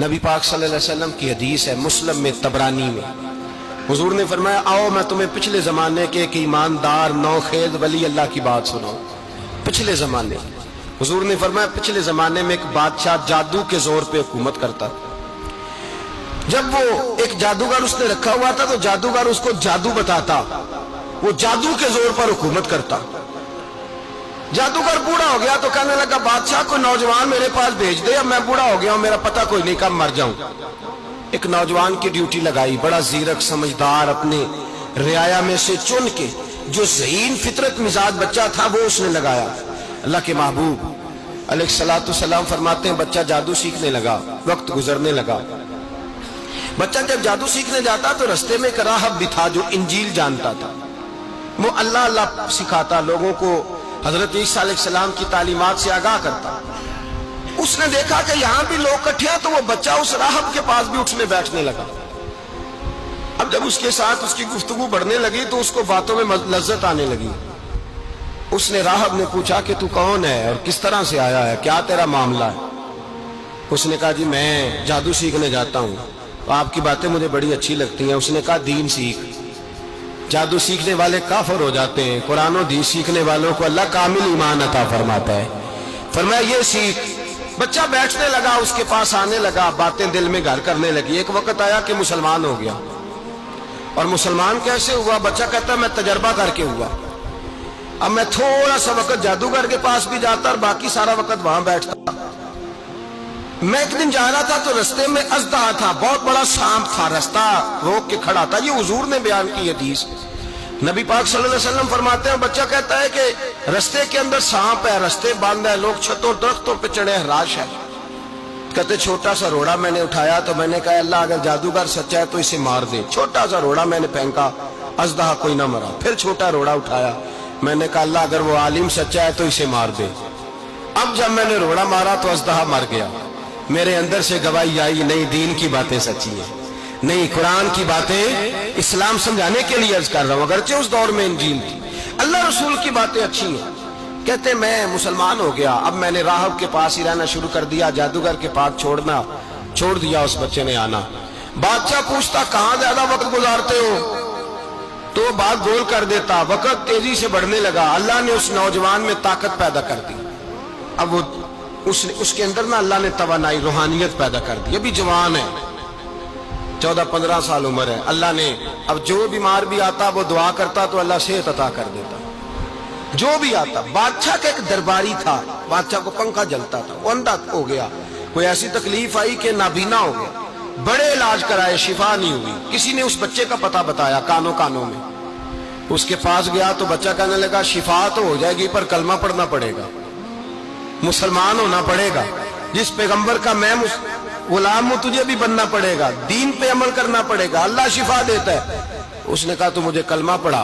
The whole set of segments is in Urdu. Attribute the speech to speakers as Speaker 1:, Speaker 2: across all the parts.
Speaker 1: نبی پاک صلی اللہ علیہ وسلم کی حدیث ہے مسلم میں طبرانی میں، حضور نے فرمایا آؤ میں تمہیں پچھلے زمانے کے ایک ایماندار نوخیز ولی اللہ کی بات سناؤں۔ پچھلے زمانے حضور نے فرمایا پچھلے زمانے میں ایک بادشاہ جادو کے زور پہ حکومت کرتا، جب وہ ایک جادوگر اس نے رکھا ہوا تھا تو جادوگر اس کو جادو بتاتا، وہ جادو کے زور پر حکومت کرتا۔ جادوگر بوڑھا ہو گیا تو کہنے لگا بادشاہ کوئی نوجوان میرے پاس بھیج دے، اب میں بوڑھا ہو گیا ہوں میرا پتہ کوئی نہیں کب مر جاؤں۔ ایک نوجوان کی ڈیوٹی لگائی، بڑا زیرک سمجھدار اپنے رعایا میں سے چن کے جو ذہین فطرت مزاج بچہ تھا وہ اس نے لگایا۔ اللہ کے محبوب علیہ الصلوۃ والسلام فرماتے ہیں بچہ جادو سیکھنے لگا، وقت گزرنے لگا۔ بچہ جب جادو سیکھنے جاتا تو رستے میں ایک راہب بھی تھا جو انجیل جانتا تھا، وہ اللہ اللہ سکھاتا، لوگوں کو حضرت عیسیٰ علیہ السلام کی تعلیمات سے آگاہ کرتا۔ اس نے دیکھا کہ یہاں بھی لوگ کٹھے ہیں تو وہ بچہ اس راہب کے پاس بھی اٹھنے بیٹھنے لگا۔ اب جب اس کے ساتھ اس کی گفتگو بڑھنے لگی تو اس کو باتوں میں لذت آنے لگی۔ اس نے راہب نے پوچھا کہ تو کون ہے اور کس طرح سے آیا ہے، کیا تیرا معاملہ ہے؟ اس نے کہا جی میں جادو سیکھنے جاتا ہوں، آپ کی باتیں مجھے بڑی اچھی لگتی ہیں۔ اس نے کہا دین سیکھ، جادو سیکھنے والے کافر ہو جاتے ہیں، قرآن و دین سیکھنے والوں کو اللہ کامل ایمان عطا فرماتا ہے۔ فرمایا یہ سیکھ۔ بچہ بیٹھنے لگا، اس کے پاس آنے لگا، باتیں دل میں گھر کرنے لگی۔ ایک وقت آیا کہ مسلمان ہو گیا، اور مسلمان کیسے ہوا؟ بچہ کہتا ہے میں تجربہ کر کے ہوا۔ اب میں تھوڑا سا وقت جادوگر کے پاس بھی جاتا اور باقی سارا وقت وہاں بیٹھتا۔ میں ایک دن جا رہا تھا تو رستے میں اژدہا تھا، بہت بڑا سانپ تھا، رستہ روک کے کھڑا تھا۔ یہ حضور نے بیان کی حدیث۔ نبی پاک صلی اللہ علیہ وسلم فرماتے ہیں بچہ کہتا ہے کہ رستے کے اندر سانپ ہے، رستے بند ہے، لوگ چھتوں درختوں پہ چڑھے، ہراش ہے۔ کہتے چھوٹا سا روڑا میں نے اٹھایا تو میں نے کہا اللہ اگر جادوگر سچا ہے تو اسے مار دے۔ چھوٹا سا روڑا میں نے پھینکا، اژدہا کوئی نہ مرا۔ پھر چھوٹا روڑا اٹھایا، میں نے کہا اللہ اگر وہ عالم سچا ہے تو اسے مار دے۔ اب جب میں نے روڑا مارا تو اژدہا مر گیا۔ میرے اندر سے گواہی آئی نہیں دین کی باتیں سچی ہیں، نہیں قرآن کی باتیں اسلام سمجھانے کے لیے عرض کر رہا ہوں، اگرچہ اس دور میں انجیل تھی، اللہ رسول کی باتیں اچھی ہیں۔ کہتے میں مسلمان ہو گیا، اب میں نے راہب کے پاس ہی رہنا شروع کر دیا، جادوگر کے پاس چھوڑ دیا۔ اس بچے نے آنا، بادشاہ پوچھتا کہاں زیادہ وقت گزارتے ہو تو وہ بات گول کر دیتا۔ وقت تیزی سے بڑھنے لگا، اللہ نے اس نوجوان میں طاقت پیدا کر دی۔ اب وہ اس کے اندر نا اللہ نے توانائی روحانیت پیدا کر دی، ابھی جوان ہے، 14-15 سال عمر ہے۔ اللہ نے اب جو بیمار بھی آتا وہ دعا کرتا تو اللہ صحت عطا کر دیتا، جو بھی آتا۔ بادشاہ کا ایک درباری تھا، بادشاہ کو پنکھا جلتا تھا، وہ اندھا ہو گیا، کوئی ایسی تکلیف آئی کہ نابینا ہو گیا، بڑے علاج کرائے شفا نہیں ہوئی۔ کسی نے اس بچے کا پتہ بتایا کانوں میں، اس کے پاس گیا تو بچہ کہنے لگا شفا تو ہو جائے گی پر کلمہ پڑھنا پڑے گا، مسلمان ہونا پڑے گا، جس پیغمبر کا میں غلام ہوں تجھے بھی بننا پڑے گا، دین پہ عمل کرنا پڑے گا، اللہ شفا دیتا ہے۔ اس نے کہا تو مجھے کلمہ پڑھا،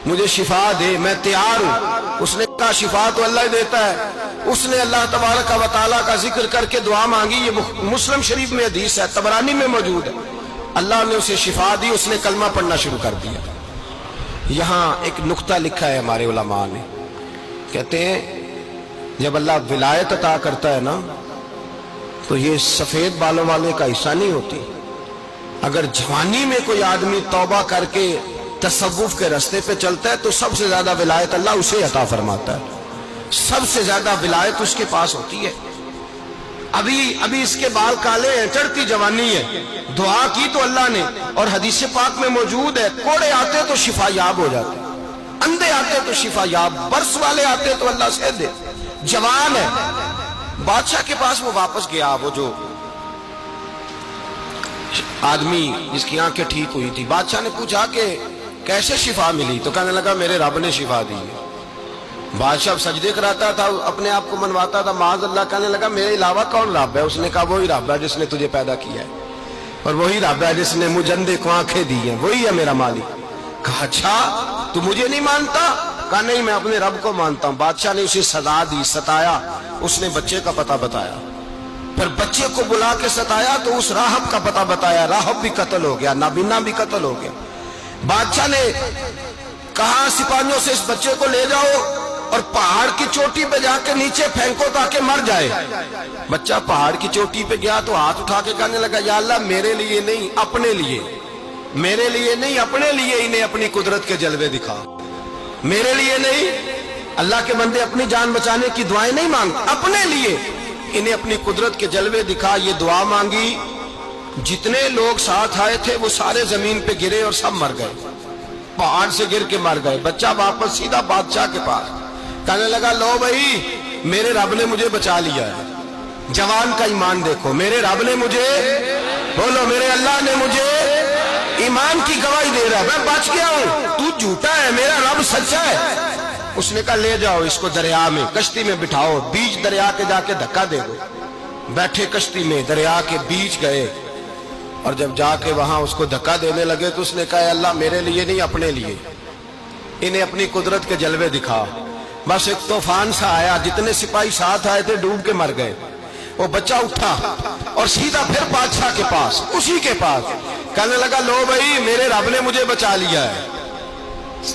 Speaker 1: مجھے شفا دے، میں تیار ہوں۔ اس نے کہا شفا تو اللہ ہی دیتا ہے۔ اس نے اللہ تبارک و تعالیٰ کا ذکر کر کے دعا مانگی، یہ مسلم شریف میں حدیث ہے، طبرانی میں موجود ہے۔ اللہ نے اسے شفا دی، اس نے کلمہ پڑھنا شروع کر دیا۔ یہاں ایک نقطہ لکھا ہے ہمارے علماء نے، کہتے ہیں جب اللہ ولایت عطا کرتا ہے نا تو یہ سفید بالوں والے کا حصہ نہیں ہوتی۔ اگر جوانی میں کوئی آدمی توبہ کر کے تصوف کے راستے پہ چلتا ہے تو سب سے زیادہ ولایت اللہ اسے عطا فرماتا ہے، سب سے زیادہ ولایت اس کے پاس ہوتی ہے۔ ابھی اس کے بال کالے ہیں، چڑھتی جوانی ہے، دعا کی تو اللہ نے، اور حدیث پاک میں موجود ہے کوڑے آتے تو شفا یاب ہو جاتے، اندھے آتے تو شفا یاب، برس والے آتے تو اللہ سے دے، جوان ہے۔ بادشاہ کے پاس وہ واپس گیا، وہ جو آدمی جس کی آنکھیں ٹھیک ہوئی تھی۔ بادشاہ نے پوچھا کہ کیسے شفا ملی؟ تو کہنے لگا میرے رب نے شفا دی ہے۔ بادشاہ سجدے کراتا تھا، اپنے آپ کو منواتا تھا، معاذ اللہ، کہنے لگا میرے علاوہ کون رب ہے؟ اس نے کہا وہی رب ہے جس نے تجھے پیدا کیا ہے، اور وہی رب ہے جس نے مجھے اندھے کو آنکھیں دی ہیں، وہی ہے میرا مالک۔ کہا اچھا تو مجھے نہیں مانتا؟ کہا نہیں میں اپنے رب کو مانتا ہوں۔ بادشاہ نے اسے سزا دی، ستایا، اس نے بچے کا پتہ بتایا، پھر بچے کو بلا کے ستایا تو اس راہب کا پتہ بتایا، راہب بھی قتل ہو گیا، نابینا بھی قتل ہو گیا۔ بادشاہ نے کہا سپاہیوں سے اس بچے کو لے جاؤ اور پہاڑ کی چوٹی پہ جا کے نیچے پھینکو تاکہ مر جائے. بچہ پہاڑ کی چوٹی پہ گیا تو ہاتھ اٹھا کے کہنے لگا یا اللہ میرے لیے نہیں اپنے لیے، میرے لیے نہیں اپنے لیے انہیں اپنی قدرت کے جلوے دکھا. میرے لیے نہیں، اللہ کے بندے اپنی جان بچانے کی دعائیں نہیں مانگتے، اپنے لیے انہیں اپنی قدرت کے جلوے دکھا. یہ دعا مانگی، جتنے لوگ ساتھ آئے تھے وہ سارے زمین پہ گرے اور سب مر گئے، پہاڑ سے گر کے مر گئے. بچہ واپس سیدھا بادشاہ کے پاس کہنے لگا لو بھائی میرے رب نے مجھے بچا لیا ہے. جوان کا ایمان دیکھو، میرے رب نے مجھے، بولو میرے اللہ نے مجھے ایمان کی گواہی دے رہا ہے، میں بچ گیا ہوں، تو جھوٹا ہے میرا رب سچا ہے. اس نے کہا لے جاؤ اس کو دریا میں، کشتی میں بٹھاؤ، بیچ دریا کے جا کے دھکا دے دو. بیٹھے کشتی میں، دریا کے بیچ گئے، اور جب جا کے وہاں اس کو دھکا دینے لگے تو اس نے کہا اللہ میرے لیے نہیں اپنے لیے انہیں اپنی قدرت کے جلوے دکھا. بس ایک طوفان سا آیا، جتنے سپاہی ساتھ آئے تھے ڈوب کے مر گئے. وہ بچہ اٹھا اور سیدھا پھر بادشاہ کے پاس، اسی کے پاس کہنے لگا لو بھائی میرے رب نے مجھے بچا لیا ہے،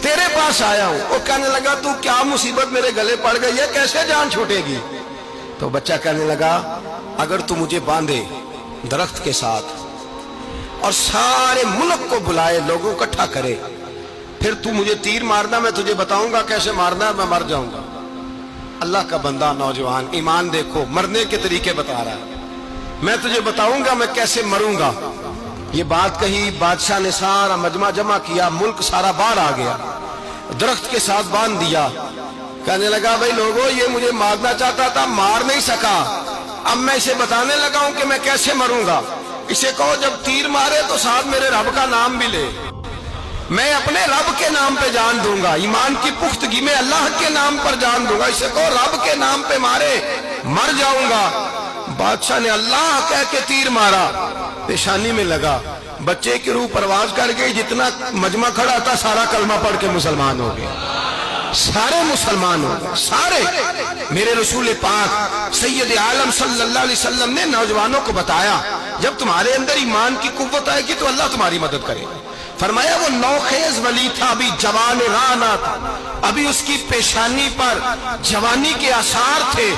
Speaker 1: تیرے پاس آیا ہوں. وہ کہنے لگا تو کیا مصیبت میرے گلے پڑ گئی ہے، کیسے جان چھوٹے گی؟ تو بچہ کہنے لگا اگر تو مجھے باندھے درخت کے ساتھ اور سارے ملک کو بلائے، لوگوں کو اکٹھا کرے، پھر تو مجھے تیر مارنا، میں تجھے بتاؤں گا کیسے مارنا ہے، میں مر جاؤں گا. اللہ کا بندہ نوجوان ایمان دیکھو، مرنے کے طریقے بتا رہا ہے، میں تجھے بتاؤں گا میں کیسے مروں گا. یہ بات کہی، بادشاہ نے سارا مجمع جمع کیا، ملک سارا باہر آ گیا، درخت کے ساتھ باندھ دیا. کہنے لگا بھائی لوگوں یہ مجھے مارنا چاہتا تھا، مار نہیں سکا، اب میں اسے بتانے لگا ہوں کہ میں کیسے مروں گا. اسے کہو جب تیر مارے تو ساتھ میرے رب کا نام بھی لے، میں اپنے رب کے نام پہ جان دوں گا، ایمان کی پختگی میں اللہ کے نام پر جان دوں گا. اسے کہو رب کے نام پہ مارے، مر جاؤں گا. بادشاہ نے اللہ کہہ کے تیر مارا، پیشانی میں لگا، بچے کی روح پرواز کر گئی. جتنا مجمع کھڑا تھا سارا کلمہ پڑھ کے مسلمان ہو گیا، سارے مسلمان ہو گئے سارے. میرے رسول پاک سید عالم صلی اللہ علیہ وسلم نے نوجوانوں کو بتایا جب تمہارے اندر ایمان کی قوت آئے گی تو اللہ تمہاری مدد کرے گا. فرمایا وہ نوخیز ولی تھا، ابھی جوان رانا تھا، ابھی اس کی پیشانی پر جوانی کے آثار تھے،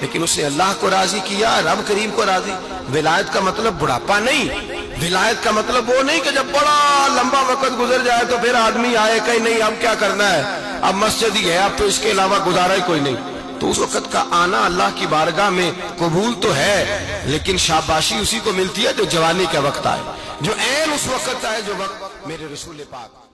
Speaker 1: لیکن اس نے اللہ کو راضی کیا، رب کریم کو راضی. ولایت کا مطلب بڑھاپا نہیں، ولایت کا مطلب وہ نہیں کہ جب بڑا لمبا وقت گزر جائے تو پھر آدمی آئے کہ نہیں اب کیا کرنا ہے، اب مسجد ہی ہے، اب تو اس کے علاوہ گزارا ہی کوئی نہیں. تو اس وقت کا آنا اللہ کی بارگاہ میں قبول تو ہے، لیکن شاباشی اسی کو ملتی ہے جو جوانی کا وقت آئے، جو عین اس وقت آئے جو وقت میرے رسول پاک